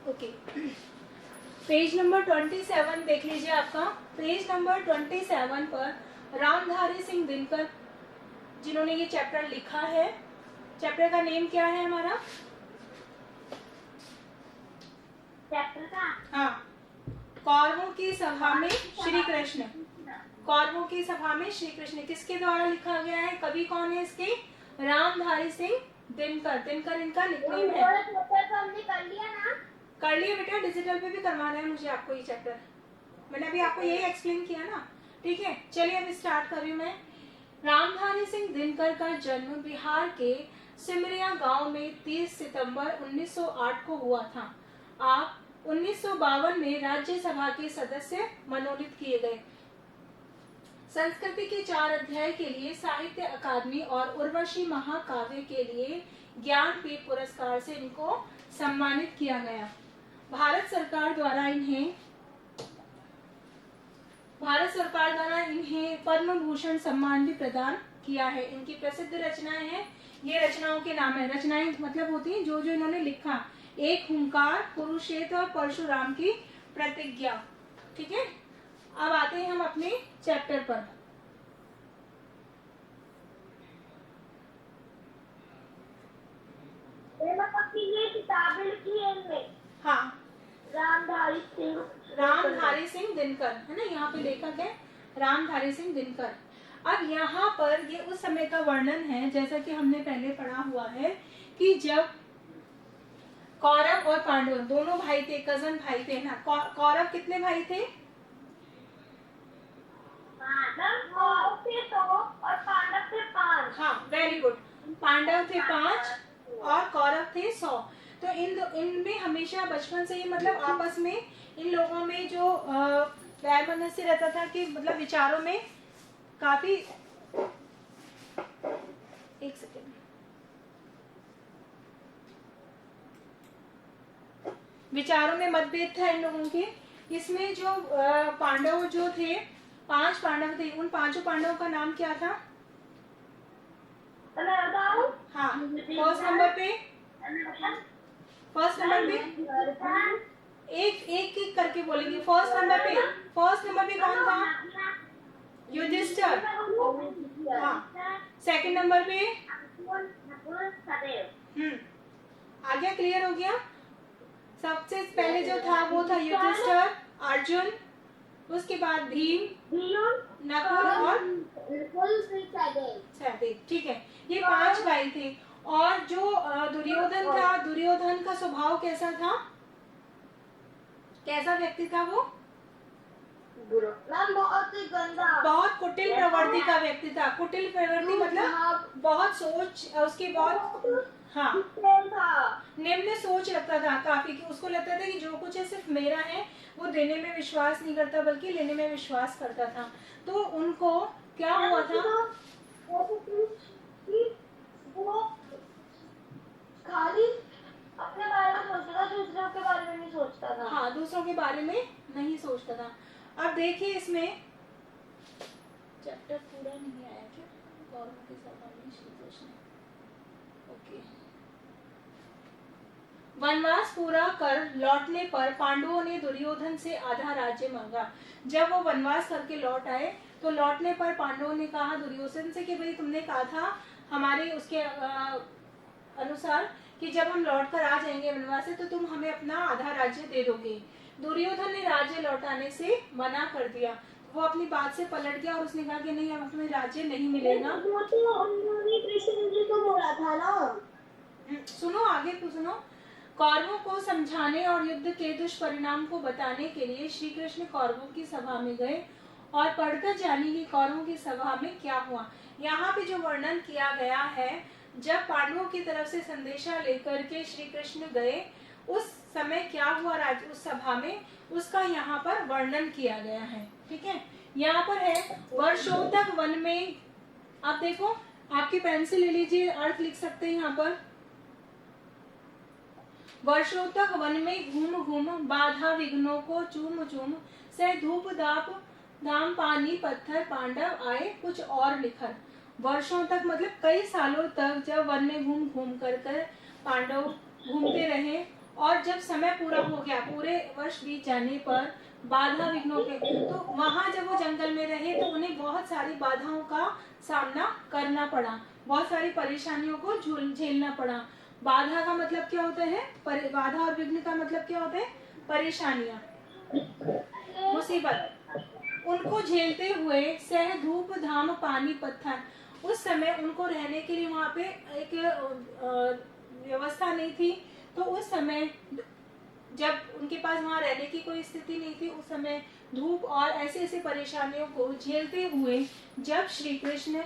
Okay, page number 27 देख लीजिए। आपका पेज नंबर 27 पर रामधारी सिंह दिनकर जिन्होंने ये चैप्टर लिखा है, चैप्टर का नेम क्या है हमारा? चैप्टर का हाँ, कौरवों की सभा में श्री कृष्ण। कौरवों की सभा में श्री कृष्ण किसके द्वारा लिखा गया है? कवि कौन है इसके? रामधारी सिंह दिनकर। दिनकर इनका निकनेम है। हमने कर लिया ना? कर लिया बेटा, डिजिटल पे भी करवाना है मुझे आपको ये चैप्टर। मैंने अभी आपको यही एक्सप्लेन किया ना, ठीक है। चलिए अब स्टार्ट कर रही हूँ मैं। रामधारी सिंह दिनकर का जन्म बिहार के सिमरिया गांव में 30 सितंबर 1908 को हुआ था। आप 1952 में राज्यसभा के सदस्य मनोनीत किए गए। संस्कृति के 4 अध्याय के लिए साहित्य अकादमी और उर्वशी महाकाव्य के लिए ज्ञानपीठ पुरस्कार से इनको सम्मानित किया गया। भारत सरकार द्वारा इन्हें पद्म भूषण सम्मान भी प्रदान किया है। इनकी प्रसिद्ध रचनाएं हैं, ये रचनाओं के नाम है। रचनाएं मतलब होती हैं जो जो इन्होंने लिखा। एक हुंकार, कुरुक्षेत्र और परशुराम की प्रतिज्ञा। ठीक है, अब आते हैं हम अपने चैप्टर पर। ये किताबें लिखी है इनमें। हाँ, रामधारी सिंह दिनकर है ना, यहाँ पे लेखक है रामधारी सिंह दिनकर। अब यहाँ पर ये उस समय का वर्णन है, जैसा कि हमने पहले पढ़ा हुआ है कि जब कौरव और पांडव दोनों भाई थे, कजन भाई थे ना। कौरव कितने भाई थे? पांडव थे 2 और पांडव थे 5। हाँ, वेरी गुड। पांडव थे 5 और कौरव थे 100। तो इनमें हमेशा बचपन से ही मतलब आपस में इन लोगों में जो वैमनस्य रहता था कि मतलब विचारों में काफी, एक सेकेंड, विचारों में मतभेद था इन लोगों के। इसमें जो पांडव जो थे, 5 पांडव थे, उन 5 पांडवों का नाम क्या था? हाँ, फर्स्ट नंबर पे एक एक करके बोलेंगे। फर्स्ट नंबर पे कौन था? युधिष्ठिर। हाँ, सेकंड नंबर पे आ गया, क्लियर हो गया। सबसे पहले जो था वो था युधिष्ठिर, अर्जुन, उसके बाद भीम, नकुल और सहदेव। ठीक है, ये 5 भाई थे। और जो दुर्योधन था, दुर्योधन का स्वभाव कैसा था? कैसा व्यक्ति था वो? बहुत ही गंदा, बहुत कुटिल प्रवृत्ति का व्यक्ति था। कुटिल प्रवृत्ति मतलब बहुत सोच, उसकी बहुत, हाँ, निम्न सोच रखता था काफी, कि उसको लगता था कि जो कुछ है सिर्फ मेरा है। वो देने में विश्वास नहीं करता बल्कि लेने में विश्वास करता था। तो उनको क्या हुआ था? वो खाली अपने बारे में सोचता था, दूसरों के बारे में नहीं सोचता था। हाँ, दूसरों के बारे में नहीं सोचता था। अब देखिए इसमें चैप्टर पूरा नहीं आया क्या? कौरवों की सभा में श्री कृष्ण। ओके, वनवास पूरा कर लौटने पर पांडवों ने दुर्योधन से आधा राज्य मांगा। जब वो वनवास करके लौट आए तो लौटने पर पांडवों ने कहा दुर्योधन से कि भाई तुमने कहा था हमारे उसके अनुसार कि जब हम लौट कर आ जाएंगे वनवास से तो तुम हमें अपना आधा राज्य दे दोगे। दुर्योधन ने राज्य लौटाने से मना कर दिया। वो अपनी बात से पलट गया और उसने कहा कि नहीं, अब तुम्हें राज्य नहीं मिलेगा। वो तो उन्होंने कृष्ण जी को बोला था ना। सुनो, आगे तो सुनो। कौरवों को समझाने और युद्ध के दुष्परिणाम को बताने के लिए श्री कृष्ण कौरवों की सभा में गए और पढ़कर जानेंगे कौरवों की सभा में क्या हुआ। यहाँ पे जो वर्णन किया गया है, जब पांडवों की तरफ से संदेशा लेकर के श्री कृष्ण गए उस समय क्या हुआ उस सभा में, उसका यहाँ पर वर्णन किया गया है। ठीक है, यहाँ पर है वर्षों तक वन में। आप देखो, आपकी पेंसिल ले लीजिए, अर्थ लिख सकते हैं यहाँ पर। वर्षों तक वन में घूम घूम बाधा विघ्नों को चूम चूम से धूप दाप दाम पानी पत्थर पांडव आए कुछ और निखर। वर्षों तक मतलब कई सालों तक जब वन में घूम घूम कर पांडव घूमते रहे और और जब समय पूरा हो गया, पूरे वर्ष बीत जाने पर बाधा विघ्नों के, तो वहां जब वो जंगल में रहे तो उन्हें बहुत सारी बाधाओं का सामना करना पड़ा, बहुत सारी परेशानियों को झेलना पड़ा। बाधा का मतलब क्या होता है? बाधा और विघ्न का मतलब क्या होता है? परेशानियां, मुसीबत। उनको झेलते हुए सह धूप धाम पानी पत्थर, उस समय उनको रहने के लिए वहां पे एक व्यवस्था नहीं थी। तो उस समय जब उनके पास वहां रहने की कोई स्थिति नहीं थी, उस समय धूप और ऐसे ऐसे परेशानियों को झेलते हुए जब श्री कृष्ण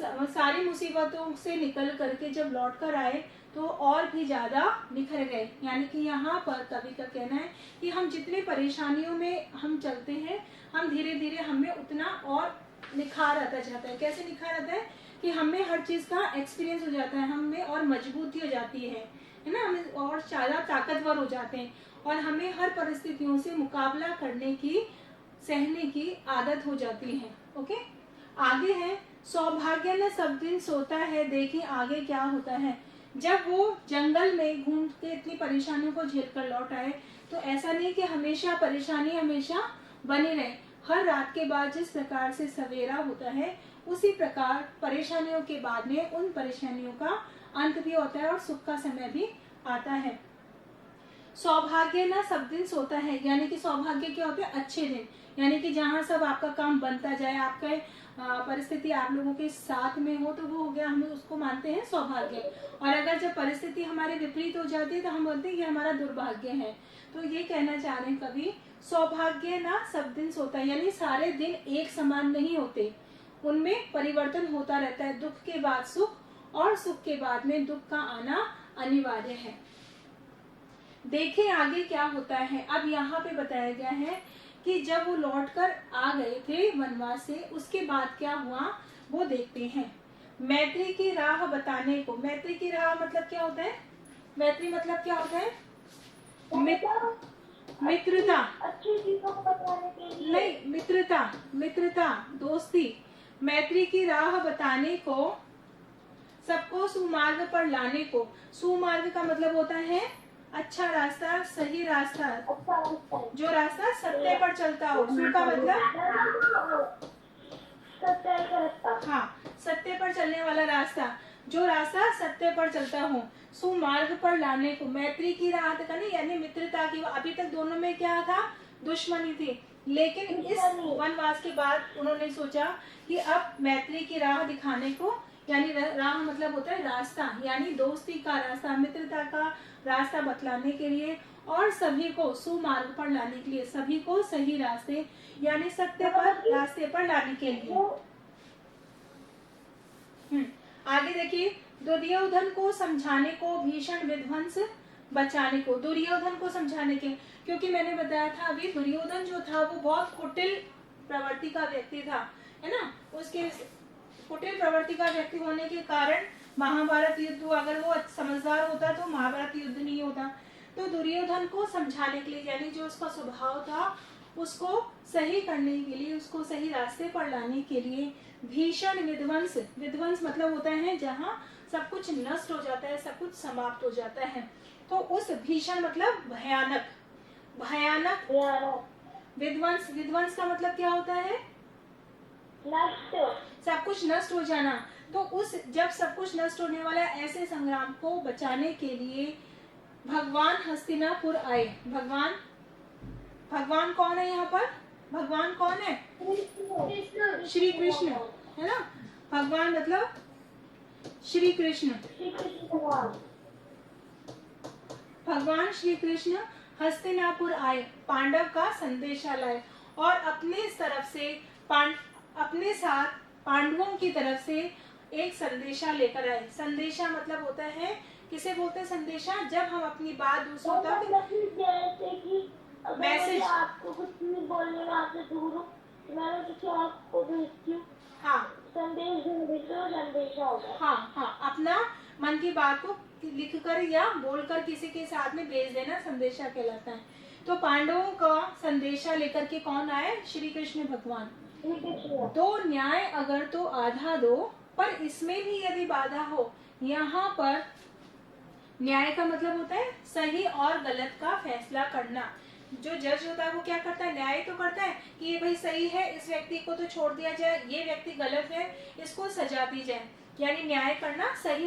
सारी मुसीबतों से निकल करके जब लौट कर आए तो और भी ज्यादा निखर गए। यानी कि यहाँ पर कवि का कहना है कि हम जितनी परेशानियों में हम चलते हैं, हम धीरे धीरे हमें उतना और निखार आता जाता है। कैसे निखार आता है? कि हमें हर चीज का एक्सपीरियंस हो जाता है, हमें और मजबूती हो जाती है ना, हमें और ज्यादा ताकतवर हो जाते हैं और हमें हर परिस्थितियों से मुकाबला करने की, सहने की आदत हो जाती है। ओके, आगे है सौभाग्य न सब दिन सोता है, देखिए आगे क्या होता है। जब वो जंगल में घूम के इतनी परेशानियों को झेल कर लौट आए तो ऐसा नहीं कि हमेशा परेशानी हमेशा बनी रहे। हर रात के बाद जिस प्रकार से सवेरा होता है उसी प्रकार परेशानियों के बाद में उन परेशानियों का अंत भी होता है और सुख का समय भी आता है। सौभाग्य ना सब दिन सोता है, यानी कि सौभाग्य क्या होते हैं? अच्छे दिन, यानी कि जहाँ सब आपका काम बनता जाए, आपका परिस्थिति आप लोगों के साथ में हो तो वो हो गया, हम उसको मानते हैं सौभाग्य। और अगर जब परिस्थिति हमारे विपरीत हो जाती है तो हम बोलते हैं ये हमारा दुर्भाग्य है। तो ये कहना चाह रहे हैं कवि, सौभाग्य ना सब दिन सोता है, यानी सारे दिन एक समान नहीं होते, उनमें परिवर्तन होता रहता है। दुख के बाद सुख और सुख के बाद में दुख का आना अनिवार्य है। देखें आगे क्या होता है। अब यहाँ पे बताया गया है कि जब वो लौटकर आ गए थे वनवास से, उसके बाद क्या हुआ वो देखते हैं। मैत्री की राह बताने को, मैत्री की राह मतलब क्या होता है? मैत्री मतलब क्या होता है? मित्रता, अच्छी चीजों को बताने के लिए नहीं, मित्रता, मित्रता, दोस्ती। मैत्री की राह बताने को, सबको सुमार्ग पर लाने को। सुमार्ग का मतलब होता है अच्छा रास्ता, सही रास्ता, जो रास्ता सत्य पर चलता हो। सु का मतलब सत्य का रास्ता, हाँ, सत्य पर चलने वाला रास्ता, जो रास्ता सत्य पर चलता हो। सुमार्ग पर लाने को, मैत्री की राह का नहीं, यानी मित्रता की। अभी तक दोनों में क्या था? दुश्मनी थी, लेकिन इस वनवास के बाद उन्होंने सोचा कि अब मैत्री की राह दिखाने को, यानी राह मतलब होता है रास्ता, यानी दोस्ती का रास्ता, मित्रता का रास्ता बतलाने के लिए और सभी को सुमार्ग पर लाने के लिए, सभी को सही रास्ते यानी सत्य पर, रास्ते पर लाने के लिए। आगे देखिए, दुर्योधन को समझाने को, भीषण विध्वंस बचाने को। दुर्योधन को समझाने के, क्योंकि मैंने बताया था अभी दुर्योधन जो था वो बहुत कुटिल प्रवृत्ति का व्यक्ति था, है ना। उसके कुटिल प्रवृत्ति का व्यक्ति होने के कारण महाभारत युद्ध, अगर वो समझदार होता तो महाभारत युद्ध नहीं होता। तो दुर्योधन को समझाने के लिए, यानी जो उसका स्वभाव था उसको सही करने के लिए, उसको सही रास्ते पर लाने के लिए भीषण विध्वंस, विध्वंस मतलब होता है जहाँ सब कुछ नष्ट हो जाता है, सब कुछ समाप्त हो जाता है। तो उस भीषण मतलब भयानक, भयानक विध्वंस, विध्वंस का मतलब क्या होता है? नष्ट, सब कुछ नष्ट हो जाना। तो उस जब सब कुछ नष्ट होने वाला ऐसे संग्राम को बचाने के लिए भगवान हस्तिनापुर आए। भगवान, भगवान कौन है यहाँ पर? भगवान कौन है? श्री कृष्ण, है ना। भगवान मतलब श्री कृष्ण। भगवान श्री कृष्ण हस्तिनापुर आए, पांडव का संदेशा लाए और अपने तरफ से अपने साथ पांडवों की तरफ से एक संदेशा लेकर आए। संदेशा मतलब होता है, किसे बोलते हैं संदेशा? जब हम अपनी बात दूसरों तक, जैसे कि मैसेज, आपको कुछ नहीं बोलने में आपसे दूर हूँ, मैं किसी आपको भेजती हूँ। हाँ, संदेश संदेशा होगा। हाँ हाँ, अपना मन की बात को लिखकर या बोलकर किसी के साथ में भेज देना संदेशा कहलाता है। तो पांडवों का संदेशा लेकर के कौन आए? श्री कृष्ण भगवान। दो न्याय अगर तो आधा दो, पर इसमें भी यदि बाधा हो, यहाँ पर न्याय का मतलब होता है सही और गलत का फैसला करना। जो जज होता है वो क्या करता है, न्याय तो करता है कि ये भाई सही है, इस व्यक्ति को तो छोड़ दिया जाए, ये व्यक्ति गलत है, इसको सजा दी जाए। यानी न्याय करना, सही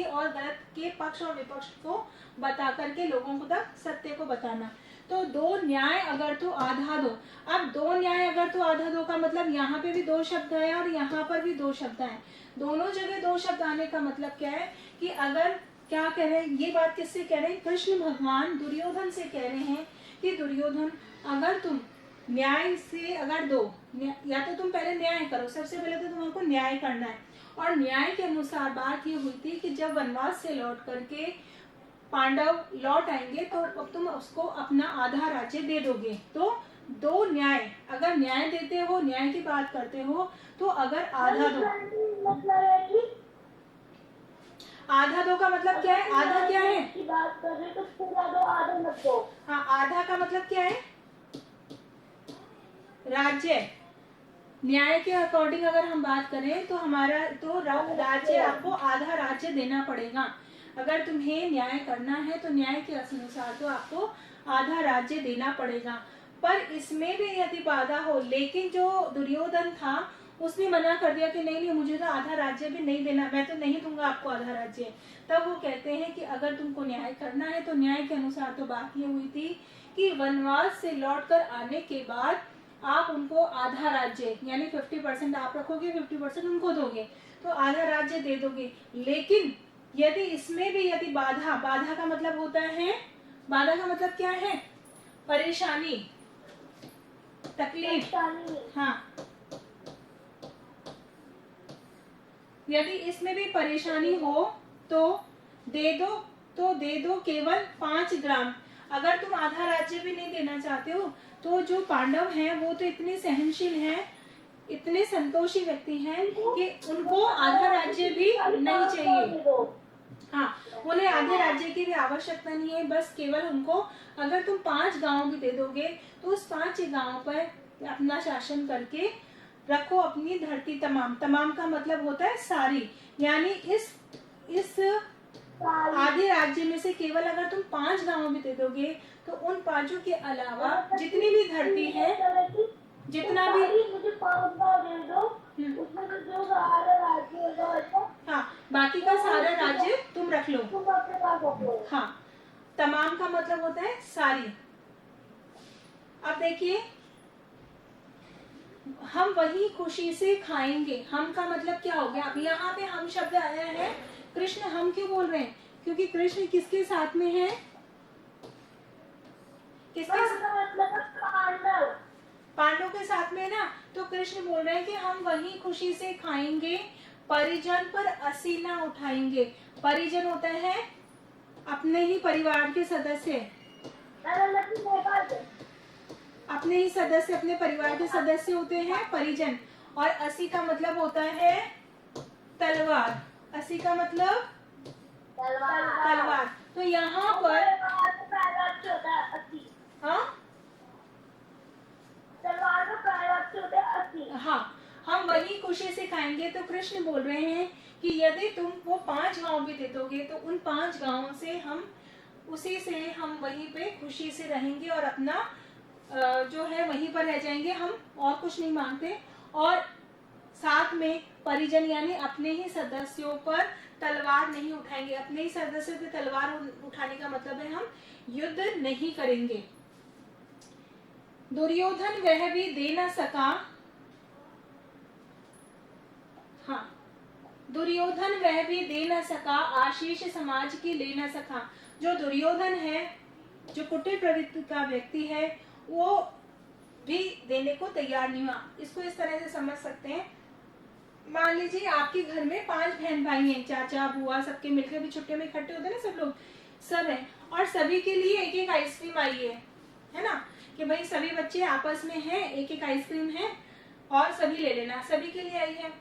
और गलत के पक्ष और विपक्ष को बता करके लोगों को तक सत्य को बताना। तो दो न्याय अगर तो आधा दो। अब दो न्याय अगर तो आधा दो का मतलब यहाँ पे भी दो शब्द है और यहाँ पर भी दो शब्द है। दोनों जगह दो शब्द आने का मतलब क्या है कि अगर क्या कह रहे हैं, ये बात किससे कह रहे हैं, कृष्ण भगवान दुर्योधन से कह रहे हैं कि दुर्योधन अगर तुम न्याय से अगर दो, या तो तुम पहले न्याय करो, सबसे पहले तो तुमको न्याय करना है। और न्याय के अनुसार बात ये हुई थी कि जब वनवास से लौट करके पांडव लौट आएंगे तो अब तुम उसको अपना आधा राज्य दे दोगे। तो दो न्याय, अगर न्याय देते हो, न्याय की बात करते हो तो अगर आधा दो, आधा दो का मतलब क्या है, आधा क्या है की बात कर रहे तो पूरा दो, आधा मत दो। हाँ, आधा का मतलब क्या है, राज्य। न्याय के अकॉर्डिंग अगर हम बात करें तो हमारा तो राज्य, आपको आधा राज्य देना पड़ेगा। अगर तुम्हें न्याय करना है तो न्याय के अनुसार तो आपको आधा राज्य देना पड़ेगा। पर इसमें भी यदि बाधा हो, लेकिन जो दुर्योधन था उसने मना कर दिया कि नहीं नहीं, मुझे तो आधा राज्य भी नहीं देना, मैं तो नहीं दूंगा आपको आधा राज्य। तब वो कहते हैं कि अगर तुमको न्याय करना है तो न्याय के अनुसार तो बात ये हुई थी कि वनवास से लौटकर आने के बाद आप उनको आधा राज्य यानी 50% आप रखोगे, 50% उनको दोगे, तो आधा राज्य दे दोगे। लेकिन यदि इसमें भी यदि बाधा, बाधा का मतलब होता है, बाधा का मतलब क्या है, परेशानी, तकलीफ। हाँ, यदि इसमें भी परेशानी हो तो दे दो केवल 5 ग्राम। अगर तुम आधा राज्य भी नहीं देना चाहते हो तो जो पांडव हैं वो तो इतने सहनशील हैं, इतने संतोषी व्यक्ति हैं कि उनको आधा राज्य भी नहीं चाहिए। हाँ, उन्हें आधे राज्य की भी आवश्यकता नहीं है, बस केवल उनको अगर तुम 5 गांव भी दे दोगे तो उस 5 गांव पर अपना शासन करके रखो अपनी धरती तमाम। तमाम का मतलब होता है सारी, यानी इस आधे राज्य में से केवल अगर तुम 5 गांव भी दे दोगे तो उन 5 के अलावा जितनी भी धरती है, जितना भी, मुझे 5 गांव दे दो, उसमें से जो सारा राज्य होगा, हाँ, बाकी का सारा राज्य तुम रख लो। तुम अपने पास रख लो। हाँ, तमाम का मतलब होता है सारी। अब देखिए, हम वही खुशी से खाएंगे। हम का मतलब क्या हो गया, अब यहाँ पे हम शब्द आया है, कृष्ण हम क्यों बोल रहे हैं, क्योंकि कृष्ण किसके साथ में है, किसके मतलब पांडव के साथ में ना। तो कृष्ण बोल रहे हैं कि हम वही खुशी से खाएंगे, परिजन पर असी ना उठाएंगे। परिजन होता है अपने ही परिवार के सदस्य, अपने ही सदस्य, अपने परिवार के सदस्य होते हैं परिजन। और असी का मतलब होता है तलवार। असी का मतलब तलवार। तो यहाँ पर हाँ, तलवार का प्रायवाची होता है 80। हाँ, हम वही खुशी से खाएंगे। तो कृष्ण बोल रहे हैं कि यदि तुम वो 5 गांव भी दे दोगे तो उन 5 गांवों से हम उसी से हम वहीं पे खुशी से रहेंगे और अपना जो है वहीं पर रह जाएंगे, हम और कुछ नहीं मांगते। और साथ में परिजन यानी अपने ही सदस्यों पर तलवार नहीं उठाएंगे। अपने ही सदस्यों की तलवार उठाने का मतलब है हम युद्ध नहीं करेंगे। दुर्योधन वह भी दे न सका, हाँ, दुर्योधन वह भी दे न सका, आशीष समाज की ले न सका। जो दुर्योधन है, जो कुटिल प्रवृत्ति का व्यक्ति है, वो भी देने को तैयार नहीं हुआ। इसको इस तरह से समझ सकते हैं, मान लीजिए आपके घर में 5 बहन भाई हैं, चाचा बुआ सबके मिलकर भी छुट्टियों में इकट्ठे होते हैं ना, सब लोग सब हैं, और सभी के लिए एक एक आइसक्रीम आई है ना, कि भाई सभी बच्चे आपस में हैं, एक एक आइसक्रीम है और सभी ले लेना, सभी के लिए आई है।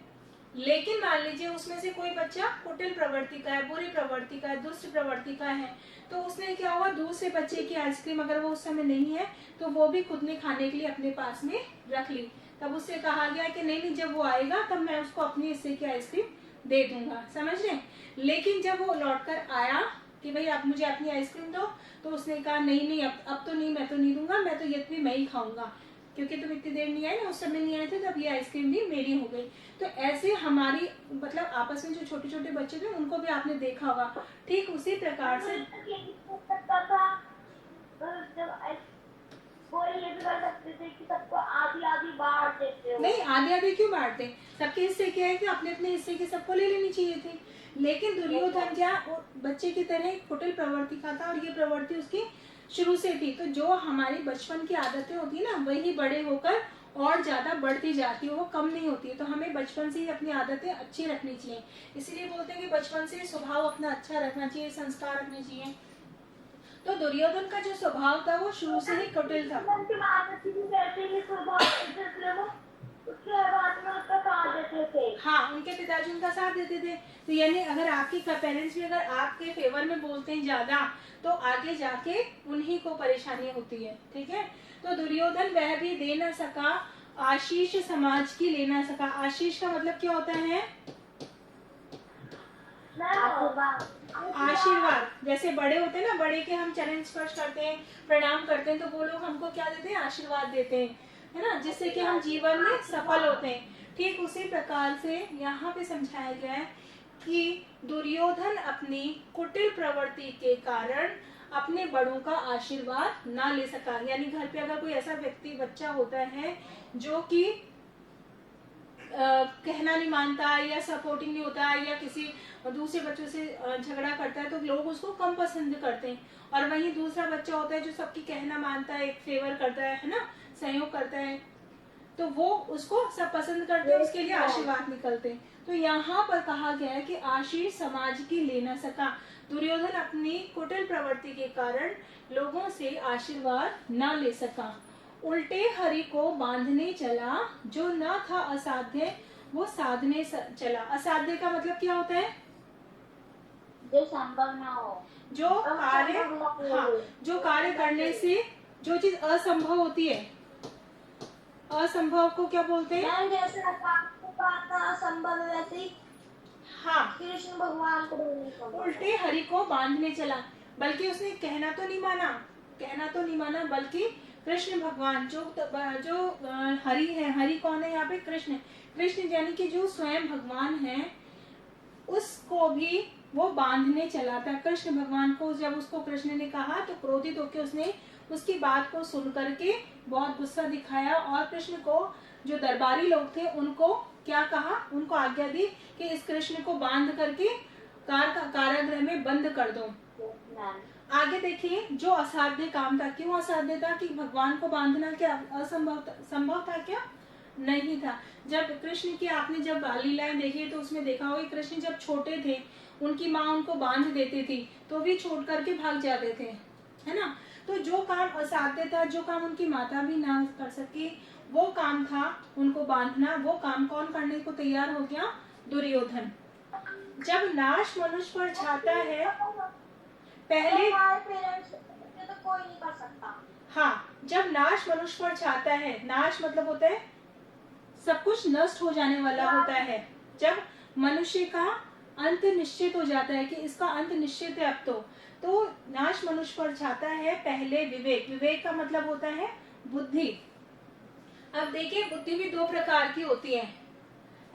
लेकिन मान लीजिए उसमें से कोई बच्चा कुटिल प्रवृत्ति का है, बुरी प्रवृत्ति का है, दुष्ट प्रवृत्ति का है, तो उसने क्या हुआ, दूसरे बच्चे की आइसक्रीम अगर वो उस समय नहीं है तो वो भी खुद ने खाने के लिए अपने पास में रख ली। तब उससे कहा गया कि नहीं नहीं, जब वो आएगा तब मैं उसको अपने हिस्से की आइसक्रीम दे दूंगा, समझ रहे। लेकिन जब वो लौट कर आया कि भाई आप मुझे अपनी आइसक्रीम दो, तो उसने कहा नहीं नहीं अब तो नहीं, मैं तो नहीं दूंगा, मैं तो ये भी मैं ही खाऊंगा, क्योंकि तुम इतनी देर नहीं आए ना, उस समय नहीं आए थे, तब ये आइसक्रीम भी मेरी हो गई। तो ऐसे हमारी मतलब आपस में जो छोटे छोटे बच्चे थे उनको भी आपने देखा होगा, ठीक उसी प्रकार से वो ये भी कर सकते थे कि सबको आधी आधी बांट देते हो। नहीं, आधे आधे क्यों बांटते, सबके हिस्से क्या है कि अपने अपने हिस्से की सबको ले लेनी चाहिए थी। लेकिन दुर्योधन क्या बच्चे की तरह एक कुटिल प्रवृत्ति का था, और ये प्रवृत्ति उसकी शुरू से थी। तो जो हमारी बचपन की आदतें होती है ना, वही बड़े होकर और ज्यादा बढ़ती जाती है, वो कम नहीं होती है। तो हमें बचपन से ही अपनी आदतें अच्छी रखनी चाहिए। इसीलिए बोलते हैं कि बचपन से स्वभाव अपना अच्छा रखना चाहिए, संस्कार रखने चाहिए। तो दुर्योधन का जो स्वभाव था वो शुरू से ही कुटिल था। हाँ, उनके पिताजी उनका साथ देते थे। तो यानी अगर आपके पेरेंट्स भी अगर आपके फेवर में बोलते हैं ज्यादा, तो आगे जाके उन्हीं को परेशानी होती है। ठीक है, तो दुर्योधन वह भी दे न सका आशीष समाज की ले न सका। आशीष का मतलब क्या होता है? आशीर्वाद। जैसे बड़े होते हैं ना, बड़े के हम चरण स्पर्श करते हैं, प्रणाम करते हैं, तो वो लोग हमको क्या देते हैं? आशीर्वाद देते हैं, है ना, जिससे कि हम जीवन में सफल होते हैं। ठीक उसी प्रकार से यहाँ पे समझाया गया है कि दुर्योधन अपनी कुटिल प्रवृत्ति के कारण अपने बड़ों का आशीर्वाद ना ले सका। यानी घर पे अगर कोई ऐसा व्यक्ति बच्चा होता है जो कि कहना नहीं मानता या सपोर्टिंग नहीं होता या किसी दूसरे बच्चों से झगड़ा करता है, तो लोग उसको कम पसंद करते हैं। और वहीं दूसरा बच्चा होता है जो सबकी कहना मानता है, एक फेवर करता है ना, सहयोग करता है, तो वो उसको सब पसंद करते हैं, उसके लिए आशीर्वाद निकलते हैं। तो यहाँ पर कहा गया है कि आशीष समाज की ले न सका। दुर्योधन अपनी कुटिल प्रवृत्ति के कारण लोगों से आशीर्वाद न ले सका। उल्टे हरि को बांधने चला, जो न था असाध्य वो साधने चला। असाध्य का मतलब क्या होता है? जो संभव ना हो, जो कार्य, हाँ, जो कार्य करने से जो चीज असंभव होती है, असंभव को क्या बोलते हैं? जैसे असंभव है वैसे ही हाँ, कृष्ण भगवान को उल्टे हरि को बांधने चला। बल्कि उसने कहना तो नहीं माना, बल्कि कृष्ण भगवान जो हरि है, हरि कौन है यहाँ पे? कृष्ण। कृष्ण यानी कि जो स्वयं भगवान है, उसको भी वो बांधने चला था। कृष्ण भगवान को जब उसको कृष्ण ने कहा तो क्रोधित होकर उसने उसकी बात को सुन करके बहुत गुस्सा दिखाया, और कृष्ण को जो दरबारी लोग थे उनको क्या कहा? उनको आज्ञा दी कि इस कृष्ण को बांध करके कारागृह में बंद कर दो। आगे देखिए, जो असाध्य काम था, क्यों असाध्य था? कि भगवान को बांधना क्या संभव था क्या? नहीं था। जब कृष्ण की आपने जब लीलाएं देखी तो उसमें देखा होगा कृष्ण जब छोटे थे उनकी माँ उनको बांध देती थी तो भी छोड़ करके भाग जाते थे, है ना। तो जो काम असाध्य था, जो काम उनकी माता भी ना कर सकी, वो काम था उनको बांधना। वो काम कौन करने को तैयार हो गया? दुर्योधन। जब नाश मनुष्य पर छाता है, पहले तो कोई नहीं कर सकता। हाँ, जब नाश मनुष्य पर छाता है, नाश मतलब होता है सब कुछ नष्ट हो जाने वाला होता है। जब मनुष्य का अंत निश्चित हो जाता है कि इसका अंत निश्चित है अब तो नाश मनुष्य पर छाता है पहले विवेक। विवेक का मतलब होता है बुद्धि। अब देखिए, बुद्धि भी दो प्रकार की होती है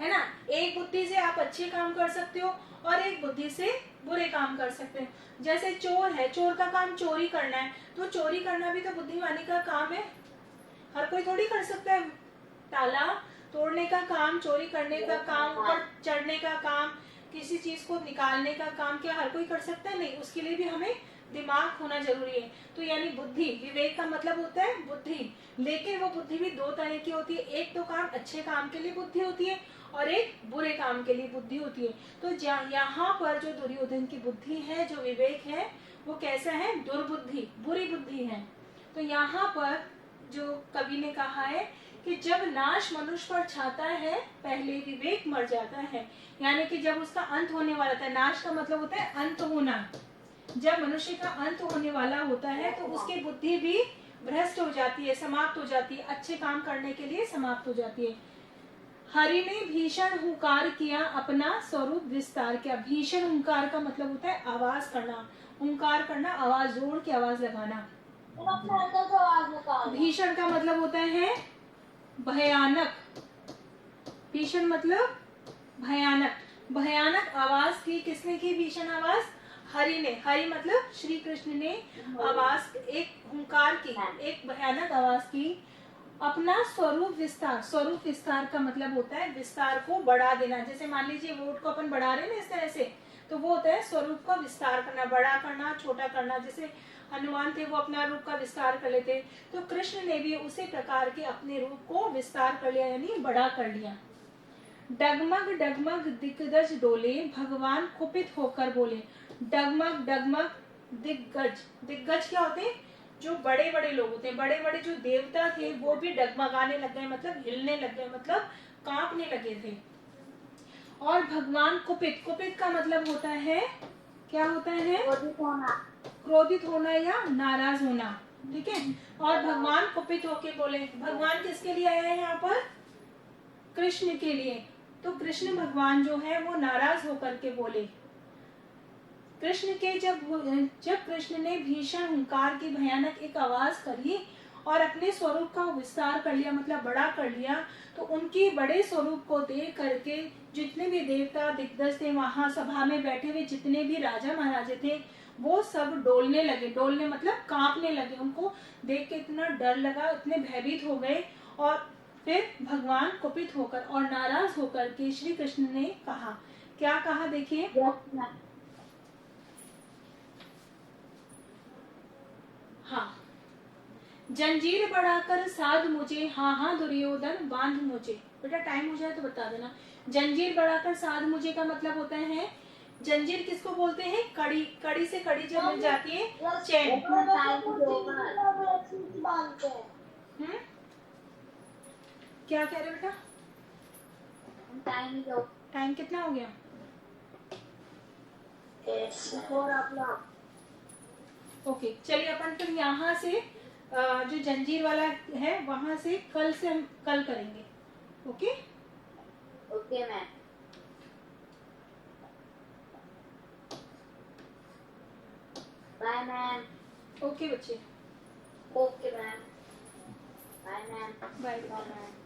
ना। एक बुद्धि से आप अच्छे काम कर सकते हो और एक बुद्धि से बुरे काम कर सकते हैं। जैसे चोर है, चोर का काम चोरी करना है, तो चोरी करना भी तो बुद्धिमानी का काम है। हर कोई थोड़ी कर सकता है। ताला तोड़ने का काम, चोरी करने का काम, ऊपर चढ़ने का काम, किसी चीज को निकालने का काम क्या हर कोई कर सकता है? नहीं, उसके लिए भी हमें दिमाग होना जरूरी है। तो यानी बुद्धि, विवेक का मतलब होता है बुद्धि। लेकिन वो बुद्धि भी दो तरह की होती है। एक तो काम अच्छे काम के लिए बुद्धि होती है और एक बुरे काम के लिए बुद्धि होती है। तो यहाँ पर जो दुर्योधन की बुद्धि है, जो विवेक है, वो कैसा है? दुर्बुद्धि, बुरी बुद्धि है। तो यहाँ पर जो कवि ने कहा है कि जब नाश मनुष्य पर छाता है पहले विवेक मर जाता है। यानी कि जब उसका अंत होने वाला था, नाश का मतलब होता है अंत होना। जब मनुष्य का अंत होने वाला होता है तो उसकी बुद्धि भी भ्रष्ट हो जाती है, समाप्त हो जाती है, अच्छे काम करने के लिए समाप्त हो जाती है। हरि ने भीषण हुंकार किया, अपना स्वरूप विस्तार किया। भीषण हुंकार का मतलब होता है आवाज करना, ओंकार करना, आवाज जोड़ के आवाज लगाना। तुम अपने अंदर से आवाज निकालो। भीषण का मतलब होता है भयानक। भीषण मतलब भयानक। भयानक आवाज की किसने की? भीषण आवाज हरि ने। हरि मतलब श्री कृष्ण ने आवाज, एक हुंकार की, एक भयानक आवाज की। अपना स्वरूप विस्तार। स्वरूप विस्तार का मतलब होता है विस्तार को बढ़ा देना। जैसे मान लीजिए वोट को अपन बढ़ा रहे हैं ना इस तरह से, तो वो होता है स्वरूप का विस्तार करना, बड़ा करना, छोटा करना। जैसे हनुमान थे वो अपना रूप का विस्तार कर लेते, तो कृष्ण ने भी उसी प्रकार के अपने रूप को विस्तार कर लिया, यानी बड़ा कर लिया। डगमग डगमग दिग्गज डोले, भगवान कुपित होकर बोले। डगमग डगमग दिग्गज। दिग्गज क्या होते हैं? जो बड़े बड़े लोग होते हैं। बड़े बड़े जो देवता थे वो भी डगमगाने लग गए, मतलब हिलने लग गए, मतलब कांपने लगे थे। और भगवान कुपित। कुपित का मतलब होता है, क्या होता है? क्रोधित होना या नाराज होना। ठीक है। और भगवान कुपित होके बोले। भगवान किसके लिए आया है यहाँ पर? कृष्ण के लिए। तो कृष्ण भगवान जो है वो नाराज होकर के बोले। कृष्ण के जब कृष्ण ने भीषण हुंकार की भयानक एक आवाज करी और अपने स्वरूप का विस्तार कर लिया, मतलब बड़ा कर लिया, तो उनके बड़े स्वरूप को देख करके जितने भी देवता दिग्गज थे, वहां सभा में बैठे हुए जितने भी राजा महाराजे थे, वो सब डोलने लगे। डोलने मतलब कांपने लगे। उनको देख के इतना डर लगा, इतने भयभीत हो गए। और फिर भगवान कुपित होकर और नाराज होकर के श्री कृष्ण ने कहा, क्या कहा? देखिए, हाँ, जंजीर बढ़ाकर साध मुझे, हाँ हाँ दुर्योधन बांध मुझे। बेटा टाइम हो जाए तो बता देना। जंजीर बढ़ाकर साध मुझे का मतलब होता है, जंजीर किसको बोलते हैं? कड़ी। कड़ी से कड़ी जब मिल जाती है, चैन। क्या कह रहे बेटा? टाइम कितना हो गया? ओके, चलिए अपन फिर यहाँ से जो जंजीर वाला है वहां से हम कल करेंगे। Okay okay ma'am. Bye ma'am. Okay बच्चे, okay ma'am. Bye ma'am. Bye ma'am.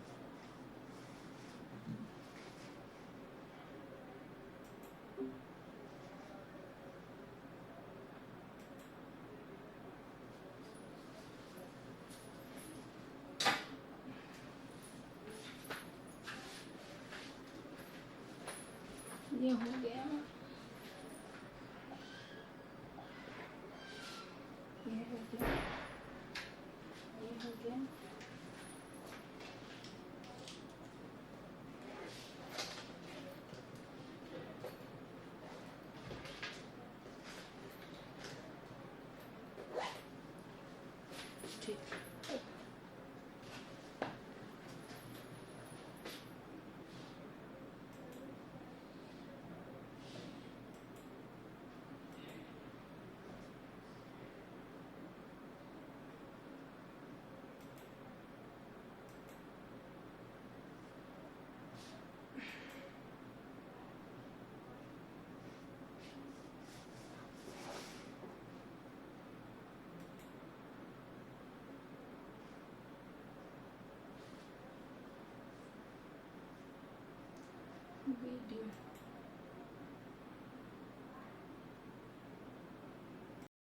ये हो गया, ये हो गया, ये हो गया। ठीक, वीडियो